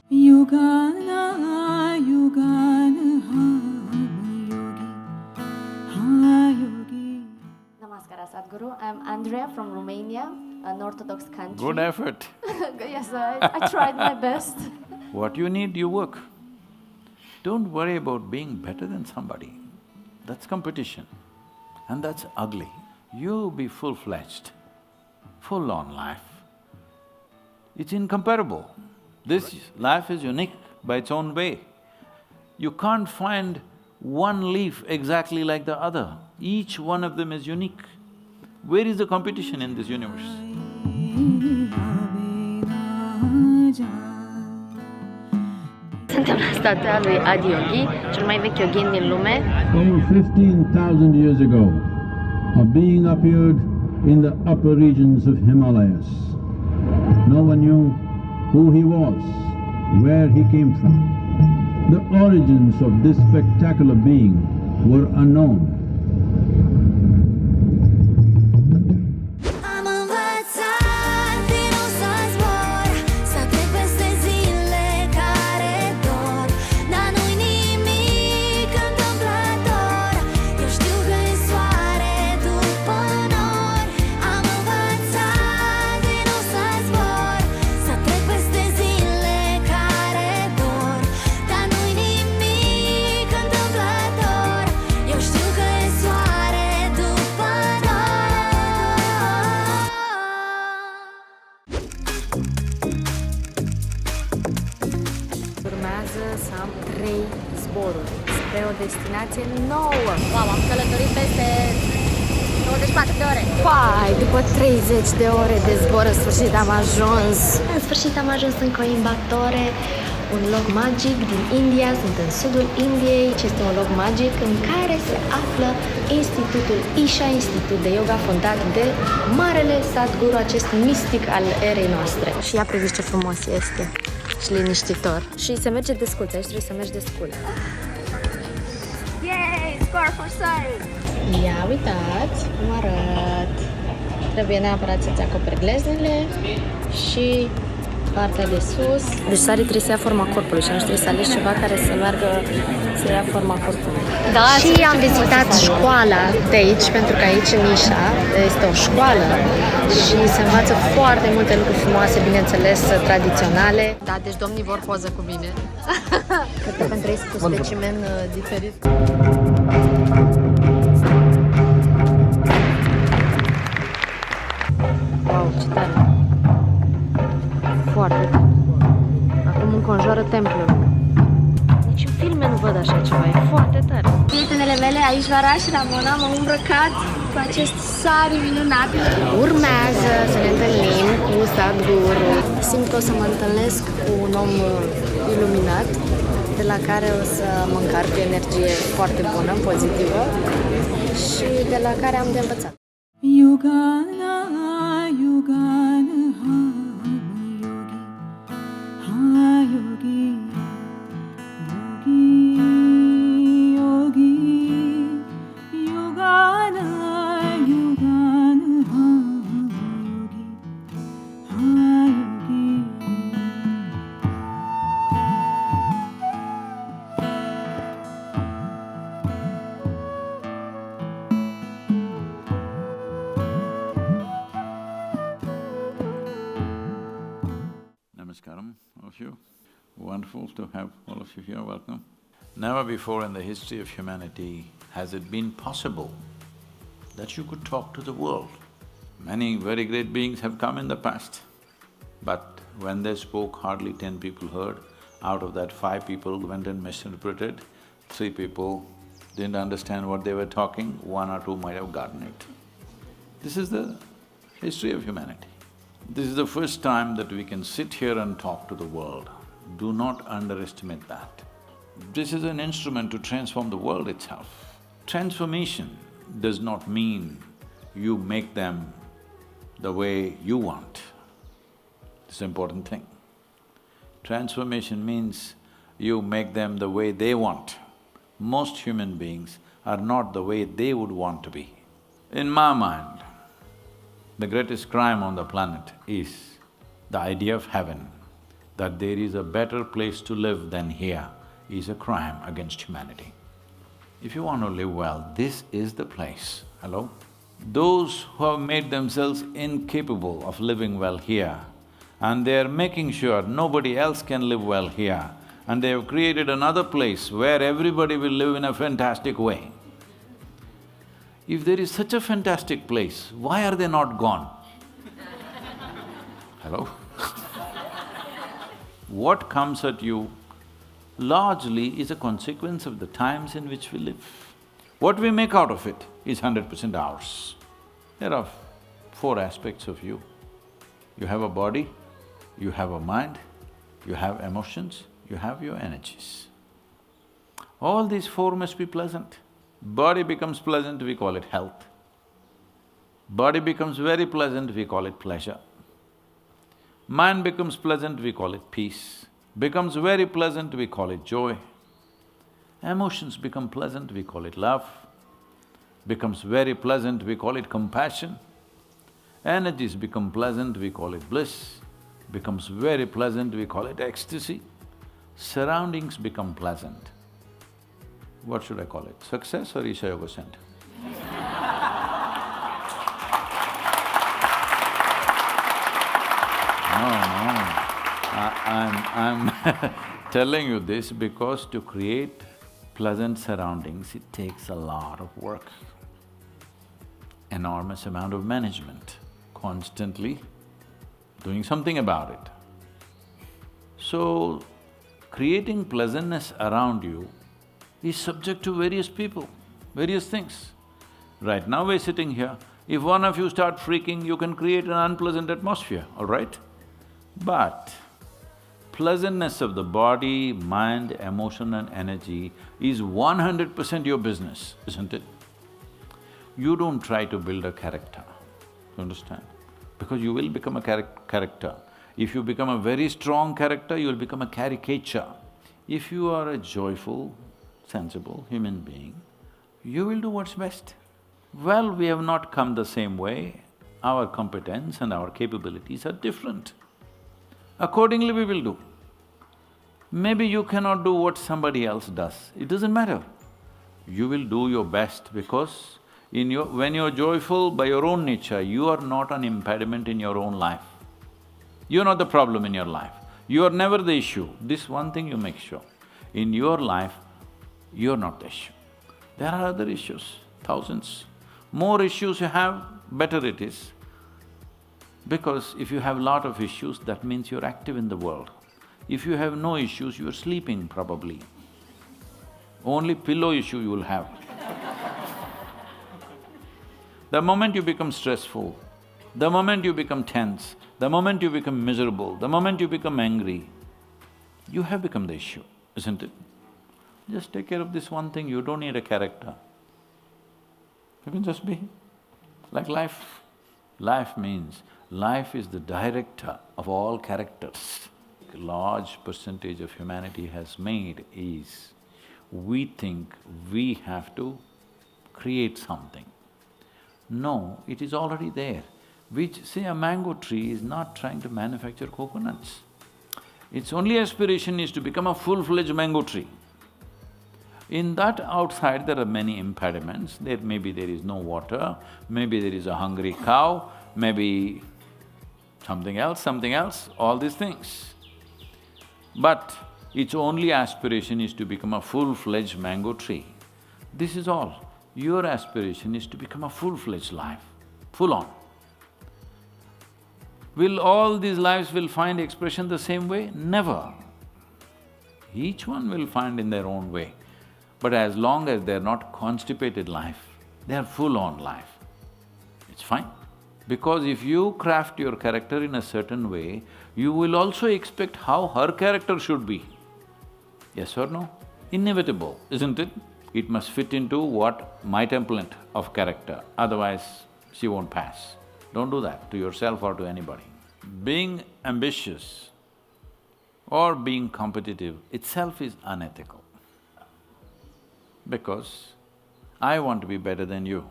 Yugana, yugana, yogi, yogi. Namaskar, Sadhguru. I'm Andreea from Romania, an Orthodox country. Good effort. Yes, I tried my best. What you need, you work. Don't worry about being better than somebody. That's competition, and that's ugly. You be full-fledged, full-on life. It's incomparable. This life is unique by its own way. You can't find one leaf exactly like the other. Each one of them is unique. Where is the competition in this universe? Suntem la statua lui Adi Yogi, cel mai vechi yogin din lume. Over 15,000 years ago, a being appeared in the upper regions of Himalayas. No one knew who he was, where he came from. The origins of this spectacular being were unknown. Urmează să am 3 zboruri spre o destinație nouă. Wow, am călătorit peste 24 de ore. Pai, după 30 de ore de zbor, în sfârșit am ajuns. În sfârșit am ajuns în Coimbatore, un loc magic din India. Sunt în sudul Indiei, ce este un loc magic în care se află Institutul Isha, Institut de Yoga fondat de marele Sadhguru, acest mistic al erei noastre. Și ia priviți ce frumos este și liniștitor. Și se merge desculț, aici trebuie să mergi desculț. Yay! Score for Soare! Ia uitați cum arăt! Trebuie neapărat să-ți acoperi gleznele și partea de sus. Deci Soare trebuie să ia forma corpului și atunci trebuie să alegi ceva care să meargă să ia forma corpului. Da, și am vizitat școala de aici, pentru că aici în Isha este o școală și se învață foarte multe lucruri frumoase, bineînțeles, tradiționale. Da, deci domnii vor poză cu mine. Cred că pentru ei sunt un specimen diferit. Wow, ce tare! Foarte tare. Acum înconjoară templul. Nici în filme nu văd așa ceva, e foarte tare. Prietenele mele aici la Raș, la Mona, m-au îmbrăcat cu acest sari minunat. Urmează să ne întâlnim cu Sadhguru. Simt că o să mă întâlnesc cu un om iluminat, de la care o să mă încarc cu energie foarte bună, pozitivă și de la care am de învățat. Yugana, yugana, yogi, yogi, yogi, yugana, yugana, yogi, yogi. Namaskaram, all of you. Wonderful to have all of you here, welcome. Never before in the history of humanity has it been possible that you could talk to the world. Many very great beings have come in the past, but when they spoke, hardly 10 people heard. Out of that, 5 people went and misinterpreted, 3 people didn't understand what they were talking, 1 or 2 might have gotten it. This is the history of humanity. This is the first time that we can sit here and talk to the world. Do not underestimate that. This is an instrument to transform the world itself. Transformation does not mean you make them the way you want. It's an important thing. Transformation means you make them the way they want. Most human beings are not the way they would want to be. In my mind, the greatest crime on the planet is the idea of heaven. that there is a better place to live than here is a crime against humanity. If you want to live well, this is the place. Hello? Those who have made themselves incapable of living well here, and they are making sure nobody else can live well here, and they have created another place where everybody will live in a fantastic way. If there is such a fantastic place, why are they not gone? Hello? What comes at you largely is a consequence of the times in which we live. What we make out of it is 100% ours. There are four aspects of you. You have a body, you have a mind, you have emotions, you have your energies. All these four must be pleasant. Body becomes pleasant, we call it health. Body becomes very pleasant, we call it pleasure. Mind becomes pleasant, we call it peace. Becomes very pleasant, we call it joy. Emotions become pleasant, we call it love. Becomes very pleasant, we call it compassion. Energies become pleasant, we call it bliss. Becomes very pleasant, we call it ecstasy. Surroundings become pleasant. What should I call it? Success or Isha Yoga Center? No. I'm telling you this because to create pleasant surroundings, it takes a lot of work, enormous amount of management, constantly doing something about it. So, creating pleasantness around you is subject to various people, various things. Right now we're sitting here, if one of you start freaking, you can create an unpleasant atmosphere, all right? But pleasantness of the body, mind, emotion and energy is 100% your business, isn't it? You don't try to build a character, you understand? Because you will become a character. If you become a very strong character, you will become a caricature. If you are a joyful, sensible human being, you will do what's best. Well, we have not come the same way, our competence and our capabilities are different. Accordingly we will do. Maybe you cannot do what somebody else does, it doesn't matter. You will do your best because when you're joyful by your own nature, you are not an impediment in your own life. You're not the problem in your life. You are never the issue. This one thing you make sure. In your life, you're not the issue. There are other issues, thousands. More issues you have, better it is. Because if you have lot of issues, that means you're active in the world. If you have no issues, you're sleeping probably. Only pillow issue you will have. The moment you become stressful, the moment you become tense, the moment you become miserable, the moment you become angry, you have become the issue, isn't it? Just take care of this one thing, you don't need a character. You can just be like life. Life means, life is the director of all characters. A large percentage of humanity has made is, we think we have to create something. No, it is already there. See, a mango tree is not trying to manufacture coconuts. Its only aspiration is to become a full-fledged mango tree. In that outside there are many impediments, maybe there is no water, maybe there is a hungry cow, maybe something else, all these things. But its only aspiration is to become a full-fledged mango tree. This is all. Your aspiration is to become a full-fledged life, full on. Will all these lives will find expression the same way? Never. Each one will find in their own way. But as long as they're not constipated life, they're full-on life, it's fine. Because if you craft your character in a certain way, you will also expect how her character should be. Yes or no? Inevitable, isn't it? It must fit into what my template of character, otherwise she won't pass. Don't do that to yourself or to anybody. Being ambitious or being competitive itself is unethical. Because I want to be better than you.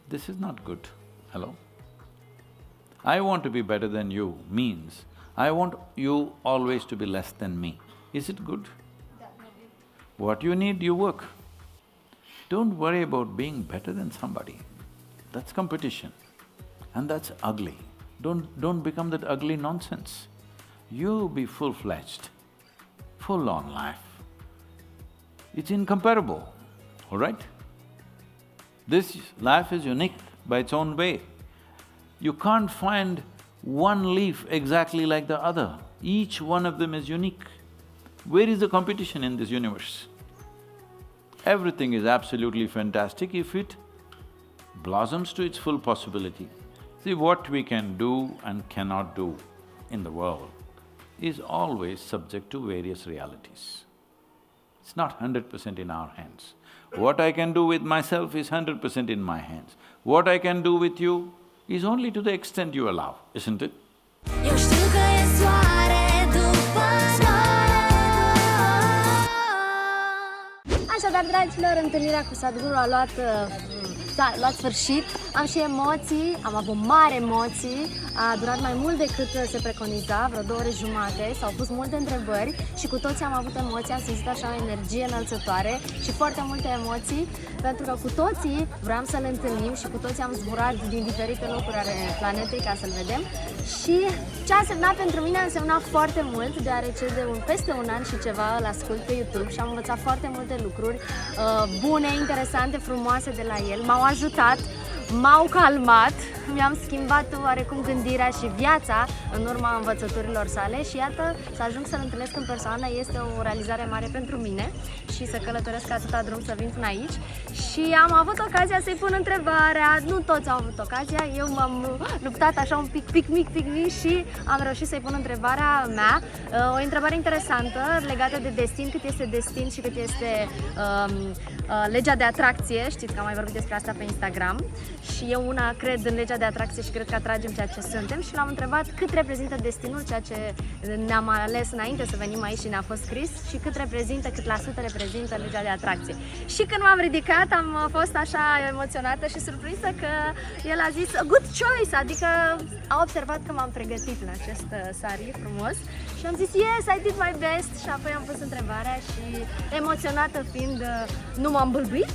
This is not good, hello? I want to be better than you means I want you always to be less than me. Is it good? What you need, you work. Don't worry about being better than somebody. That's competition. And that's ugly. Don't become that ugly nonsense. You be full-fledged, full-on life. It's incomparable, all right? This life is unique by its own way. You can't find one leaf exactly like the other. Each one of them is unique. Where is the competition in this universe? Everything is absolutely fantastic if it blossoms to its full possibility. See, what we can do and cannot do in the world is always subject to various realities. It's not 100% in our hands. What I can do with myself is 100% in my hands. What I can do with you is only to the extent you allow, isn't it? Eu știu că e soare după Așadar, dragilor, întâlnirea cu Sadhguru a luat sfârșit. Am și emoții, am avut mari emoții, a durat mai mult decât se preconiza, vreo 2 ore jumate, s-au pus multe întrebări și cu toții am avut emoții, am simțit așa o energie înălțătoare și foarte multe emoții, pentru că cu toții vreau să-l întâlnim și cu toții am zburat din diferite locuri ale planetei ca să-l vedem. Și ce a însemnat pentru mine a însemnat foarte mult, deoarece peste un an și ceva îl ascult pe YouTube și am învățat foarte multe lucruri bune, interesante, frumoase de la el. M-au ajutat, m-au calmat, mi-am schimbat oarecum gândirea și viața în urma învățăturilor sale și iată, să ajung să-l întâlnesc în persoană este o realizare mare pentru mine și să călătoresc atâta drum să vin până aici. Și am avut ocazia să-i pun întrebarea, nu toți au avut ocazia, eu m-am luptat așa un pic mic și am reușit să-i pun întrebarea mea, o întrebare interesantă legată de destin, cât este destin și cât este legea de atracție. Știți că am mai vorbit despre asta pe Instagram și eu una cred în legea de atracție și cred că atragem ceea ce suntem și l-am întrebat cât reprezintă destinul, ceea ce ne-am ales înainte să venim aici și ne-a fost scris și cât la sută reprezintă legea de atracție. Și când m-am ridicat am fost așa emoționată și surprinsă că el a zis good choice, adică a observat că m-am pregătit în acest sari frumos și am zis yes, I did my best și apoi am pus întrebarea și emoționată fiind nu m-am bâlbuit,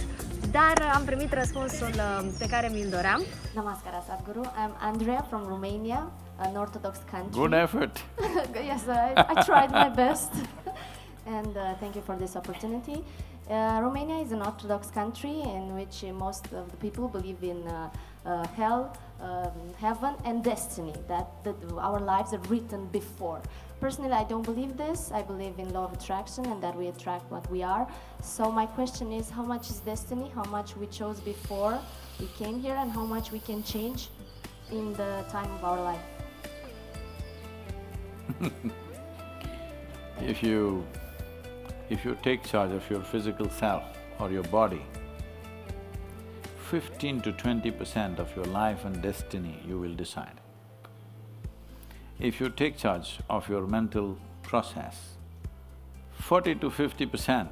dar am primit răspunsul pe care mi-l doream. Namaskara, Sadhguru. I'm Andreea from Romania, an Orthodox country. Good effort. Yes, I tried my best. And thank you for this opportunity. Romania is an Orthodox country in which most of the people believe in hell, heaven and destiny, that our lives are written before. Personally, I don't believe this. I believe in law of attraction and that we attract what we are. So my question is, how much is destiny? How much we chose before we came here and how much we can change in the time of our life? If you take charge of your physical self or your body, 15 to 20% of your life and destiny you will decide. If you take charge of your mental process, 40 to 50%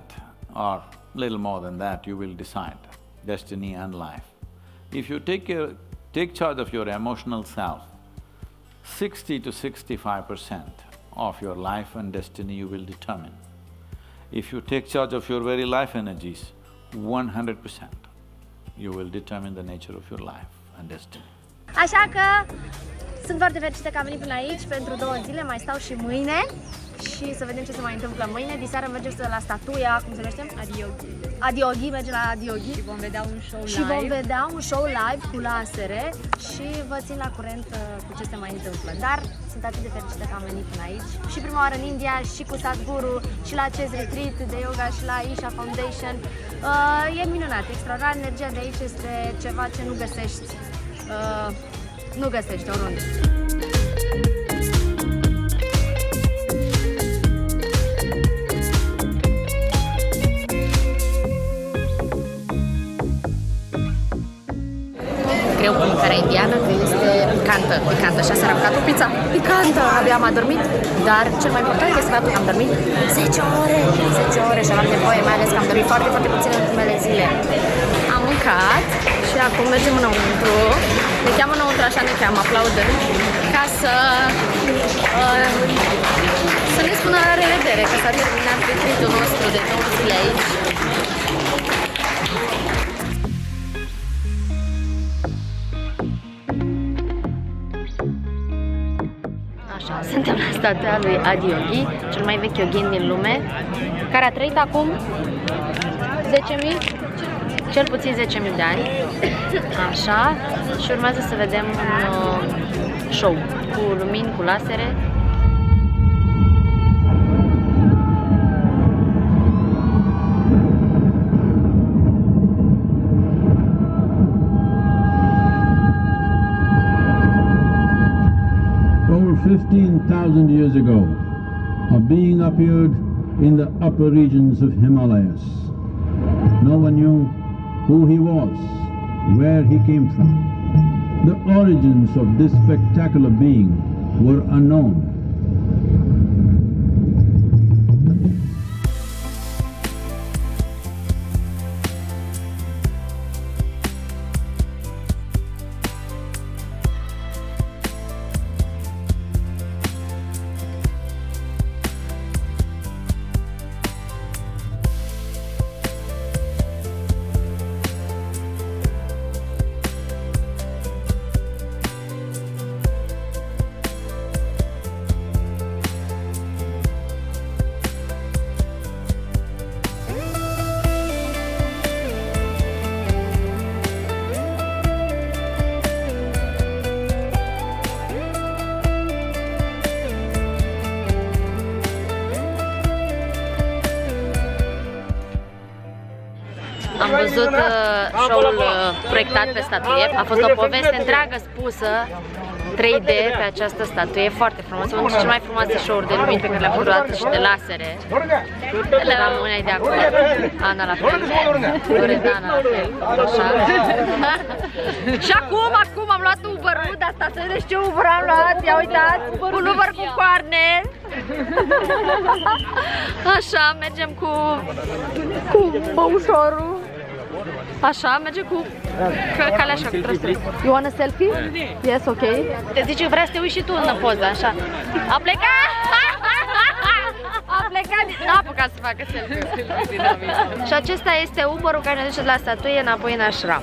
or little more than that you will decide destiny and life. If you take charge of your emotional self, 60 to 65% of your life and destiny you will determine. If you take charge of your very life energies, 100% you will determine the nature of your life and destiny. Așa că sunt foarte fericită că am venit până aici pentru 2 zile, mai stau și mâine și să vedem ce se mai întâmplă mâine. Diseară mergem la statuia, cum se numește? Adioghi, mergem la Adioghi. Și vom vedea un show live. Cu lasere și vă țin la curent cu ce se mai întâmplă. Dar sunt atât de fericită că am venit până aici și prima oară în India și cu Sadhguru și la acest retreat de yoga și la Isha Foundation. E minunat, extraordinar, energia de aici este ceva ce nu găsești oriunde. Greu cu mâncarea indiană, că este picantă și aseară am mâncat o pizza picantă, abia am adormit dar cel mai important este faptul că am dormit 10 ore. 10 ore și aveam nevoie, mai ales că am dormit foarte, foarte puțin în ultimele zile. Am mâncat și acum mergem înăuntru. Ne cheamă înăuntru, așa ne cheamă, aplaudând, ca să ne spună la revedere, că s-a terminat retreat-ul nostru de 9 zile aici. Așa, suntem la statua lui Adi Yogi, cel mai vechi yogin din lume, care a trăit acum 10.000? Cel puțin 10.000 de ani. Așa, și urmează să vedem un show cu lumini, cu lasere. Over 15,000 years ago, a being appeared in the upper regions of Himalayas. No one knew who he was, where he came from. The origins of this spectacular being were unknown. Am văzut show-ul proiectat pe statuie. A fost o poveste întreagă spusă 3D pe această statuie, foarte frumos. Unul dintre cele mai frumoase show-uri de lumini pe care le-am văzut odată și de lasere. Le-am unei de acolo. Ana la fel. Loredana la fel. Așa. Și acum am luat Uber-ul, dar asta să vedeți ce Uber am luat. Ia uitați, un Uber cu coarne. Așa, mergem cu băușorul. Așa, merge cu calea așa, cu trăsuri. You want a selfie? Yes, ok. Te zice că vrea să te uiți și tu în poză, așa. A plecat! A plecat! N-a apucat să facă selfie. Și acesta este Uber-ul care ne duce de la statuie înapoi în ashram.